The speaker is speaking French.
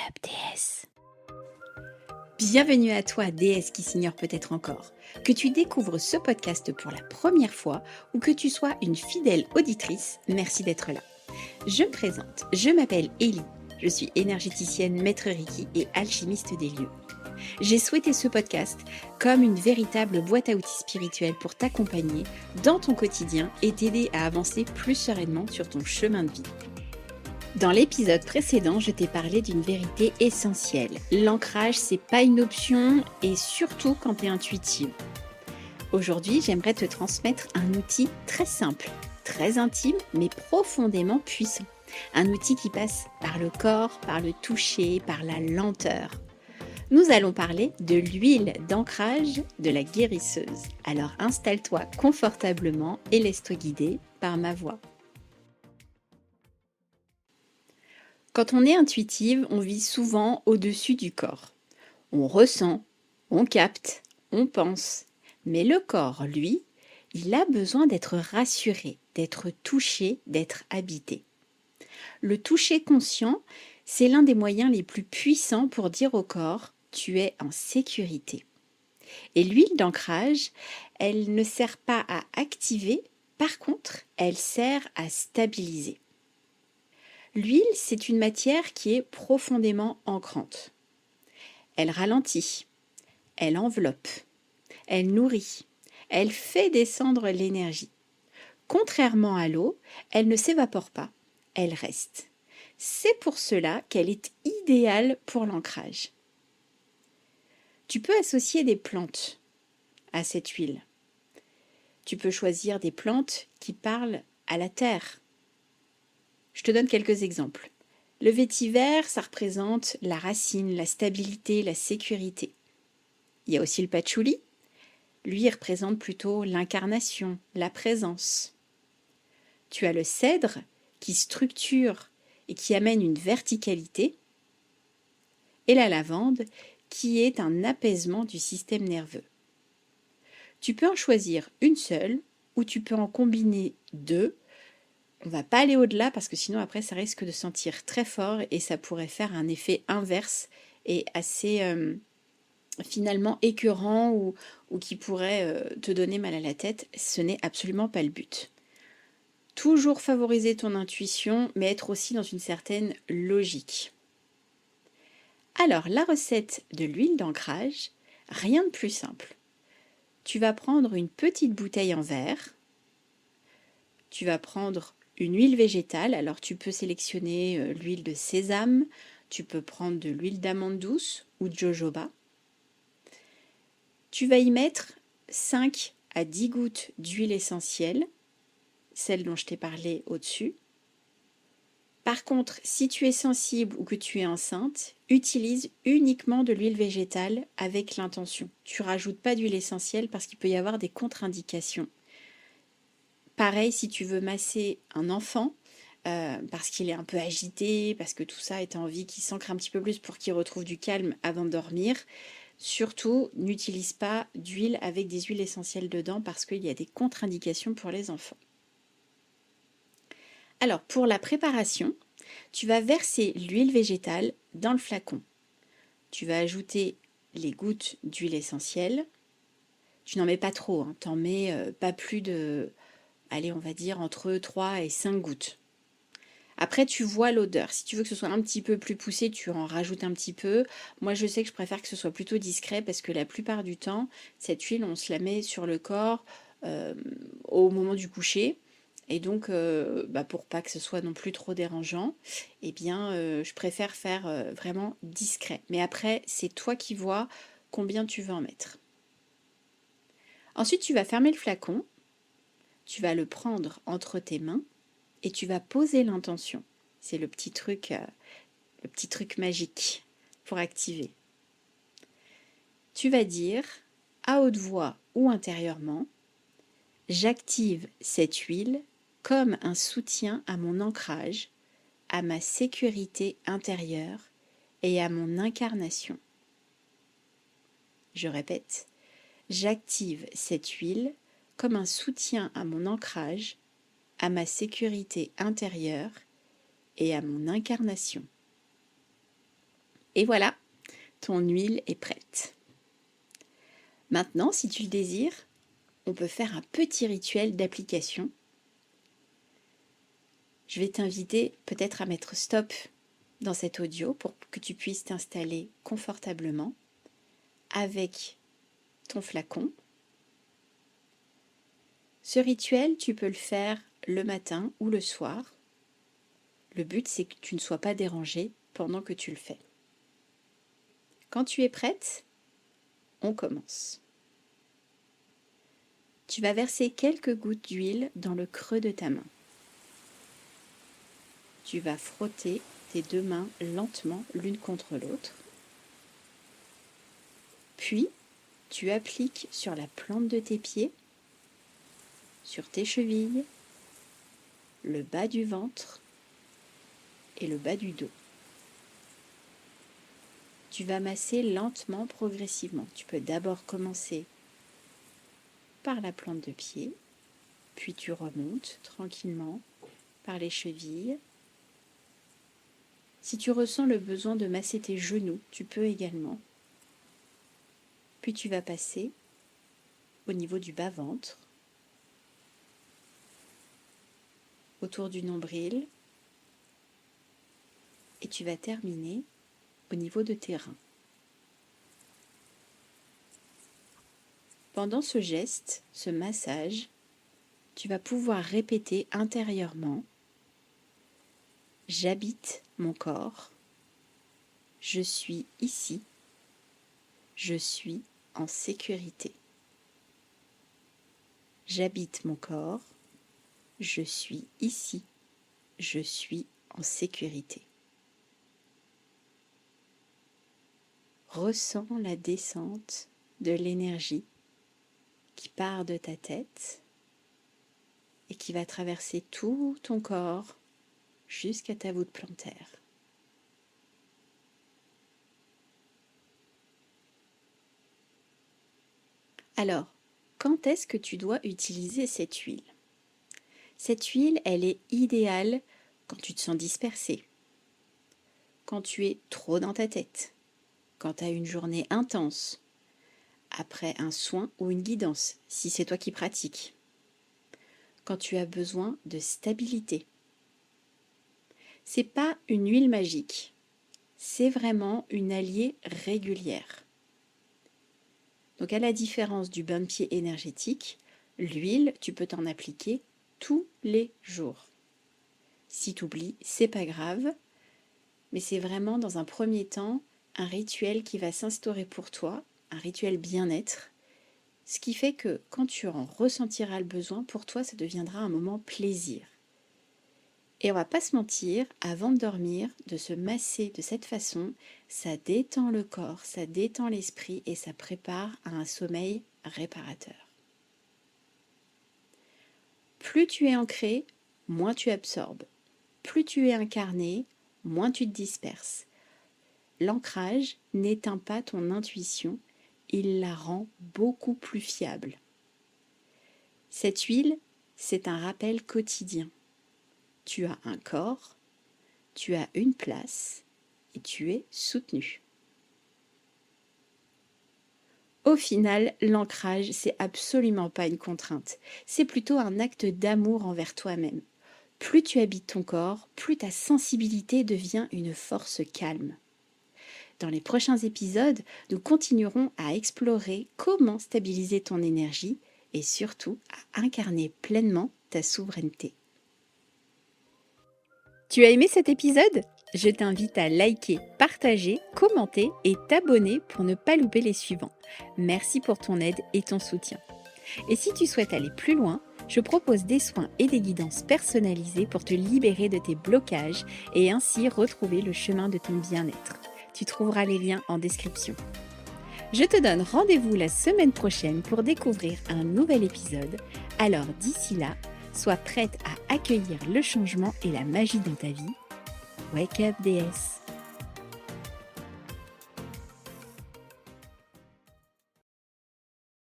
up, déesse. Bienvenue à toi, déesse qui s'ignore peut-être encore. Que tu découvres ce podcast pour la première fois ou que tu sois une fidèle auditrice, merci d'être là. Je me présente, je m'appelle Ellie. Je suis énergéticienne, maître Reiki et alchimiste des lieux. J'ai souhaité ce podcast comme une véritable boîte à outils spirituelle pour t'accompagner dans ton quotidien et t'aider à avancer plus sereinement sur ton chemin de vie. Dans l'épisode précédent, je t'ai parlé d'une vérité essentielle. L'ancrage, c'est pas une option et surtout quand tu es intuitive. Aujourd'hui, j'aimerais te transmettre un outil très simple, très intime, mais profondément puissant. Un outil qui passe par le corps, par le toucher, par la lenteur. Nous allons parler de l'huile d'ancrage de la guérisseuse. Alors installe-toi confortablement et laisse-toi guider par ma voix. Quand on est intuitive, on vit souvent au-dessus du corps. On ressent, on capte, on pense. Mais le corps, lui, il a besoin d'être rassuré, d'être touché, d'être habité. Le toucher conscient, c'est l'un des moyens les plus puissants pour dire au corps « tu es en sécurité ». Et l'huile d'ancrage, elle ne sert pas à activer, par contre, elle sert à stabiliser. L'huile, c'est une matière qui est profondément ancrante. Elle ralentit, elle enveloppe, elle nourrit, elle fait descendre l'énergie. Contrairement à l'eau, elle ne s'évapore pas, elle reste. C'est pour cela qu'elle est idéale pour l'ancrage. Tu peux associer des plantes à cette huile. Tu peux choisir des plantes qui parlent à la terre. Je te donne quelques exemples. Le vétiver, ça représente la racine, la stabilité, la sécurité. Il y a aussi le patchouli. Lui, il représente plutôt l'incarnation, la présence. Tu as le cèdre qui structure et qui amène une verticalité. Et la lavande qui est un apaisement du système nerveux. Tu peux en choisir une seule ou tu peux en combiner deux. On ne va pas aller au-delà parce que sinon après ça risque de sentir très fort et ça pourrait faire un effet inverse et assez finalement écœurant ou qui pourrait te donner mal à la tête. Ce n'est absolument pas le but. Toujours favoriser ton intuition mais être aussi dans une certaine logique. Alors la recette de l'huile d'ancrage, rien de plus simple. Tu vas prendre une petite bouteille en verre, tu vas prendre une huile végétale, alors tu peux sélectionner l'huile de sésame, tu peux prendre de l'huile d'amande douce ou de jojoba. Tu vas y mettre 5 à 10 gouttes d'huile essentielle, celle dont je t'ai parlé au-dessus. Par contre, si tu es sensible ou que tu es enceinte, utilise uniquement de l'huile végétale avec l'intention. Tu ne rajoutes pas d'huile essentielle parce qu'il peut y avoir des contre-indications. Pareil, si tu veux masser un enfant, parce qu'il est un peu agité, parce que tout ça, et tu as envie qu'il s'ancre un petit peu plus pour qu'il retrouve du calme avant de dormir, surtout n'utilise pas d'huile avec des huiles essentielles dedans parce qu'il y a des contre-indications pour les enfants. Alors, pour la préparation, tu vas verser l'huile végétale dans le flacon. Tu vas ajouter les gouttes d'huile essentielle. Tu n'en mets pas trop, tu n'en mets pas plus de, allez, on va dire entre 3 et 5 gouttes. Après, tu vois l'odeur. Si tu veux que ce soit un petit peu plus poussé, tu en rajoutes un petit peu. Moi, je sais que je préfère que ce soit plutôt discret parce que la plupart du temps, cette huile, on se la met sur le corps au moment du coucher. Et donc, pour pas que ce soit non plus trop dérangeant, eh bien, je préfère faire vraiment discret. Mais après, c'est toi qui vois combien tu veux en mettre. Ensuite, tu vas fermer le flacon, tu vas le prendre entre tes mains et tu vas poser l'intention. C'est le petit truc magique pour activer. Tu vas dire à haute voix ou intérieurement, j'active cette huile comme un soutien à mon ancrage, à ma sécurité intérieure et à mon incarnation. Je répète, j'active cette huile comme un soutien à mon ancrage, à ma sécurité intérieure et à mon incarnation. Et voilà, ton huile est prête. Maintenant, si tu le désires, on peut faire un petit rituel d'application. Je vais t'inviter peut-être à mettre stop dans cet audio pour que tu puisses t'installer confortablement avec ton flacon. Ce rituel, tu peux le faire le matin ou le soir. Le but, c'est que tu ne sois pas dérangé pendant que tu le fais. Quand tu es prête, on commence. Tu vas verser quelques gouttes d'huile dans le creux de ta main. Tu vas frotter tes deux mains lentement l'une contre l'autre. Puis, tu appliques sur la plante de tes pieds, sur tes chevilles, le bas du ventre et le bas du dos. Tu vas masser lentement, progressivement. Tu peux d'abord commencer par la plante de pied, puis tu remontes tranquillement par les chevilles. Si tu ressens le besoin de masser tes genoux, tu peux également. Puis tu vas passer au niveau du bas-ventre, autour du nombril, et tu vas terminer au niveau de tes reins. Pendant ce geste, ce massage, tu vas pouvoir répéter intérieurement: j'habite mon corps, je suis ici, je suis en sécurité. J'habite mon corps, je suis ici, je suis en sécurité. Ressens la descente de l'énergie qui part de ta tête et qui va traverser tout ton corps jusqu'à ta voûte plantaire. Alors, quand est-ce que tu dois utiliser cette huile ? Cette huile, elle est idéale quand tu te sens dispersé, quand tu es trop dans ta tête, quand tu as une journée intense, après un soin ou une guidance, si c'est toi qui pratiques, quand tu as besoin de stabilité. C'est pas une huile magique, c'est vraiment une alliée régulière. Donc à la différence du bain de pied énergétique, l'huile, tu peux t'en appliquer tous les jours. Si tu oublies, c'est pas grave, mais c'est vraiment dans un premier temps un rituel qui va s'instaurer pour toi, un rituel bien-être, ce qui fait que quand tu en ressentiras le besoin, pour toi ça deviendra un moment plaisir. Et on va pas se mentir, avant de dormir, de se masser de cette façon, ça détend le corps, ça détend l'esprit et ça prépare à un sommeil réparateur. Plus tu es ancré, moins tu absorbes. Plus tu es incarné, moins tu te disperses. L'ancrage n'éteint pas ton intuition, il la rend beaucoup plus fiable. Cette huile, c'est un rappel quotidien. Tu as un corps, tu as une place et tu es soutenu. Au final, l'ancrage, c'est absolument pas une contrainte. C'est plutôt un acte d'amour envers toi-même. Plus tu habites ton corps, plus ta sensibilité devient une force calme. Dans les prochains épisodes, nous continuerons à explorer comment stabiliser ton énergie et surtout à incarner pleinement ta souveraineté. Tu as aimé cet épisode ? Je t'invite à liker, partager, commenter et t'abonner pour ne pas louper les suivants. Merci pour ton aide et ton soutien. Et si tu souhaites aller plus loin, je propose des soins et des guidances personnalisés pour te libérer de tes blocages et ainsi retrouver le chemin de ton bien-être. Tu trouveras les liens en description. Je te donne rendez-vous la semaine prochaine pour découvrir un nouvel épisode. Alors d'ici là, sois prête à accueillir le changement et la magie dans ta vie. Wake up, déesse!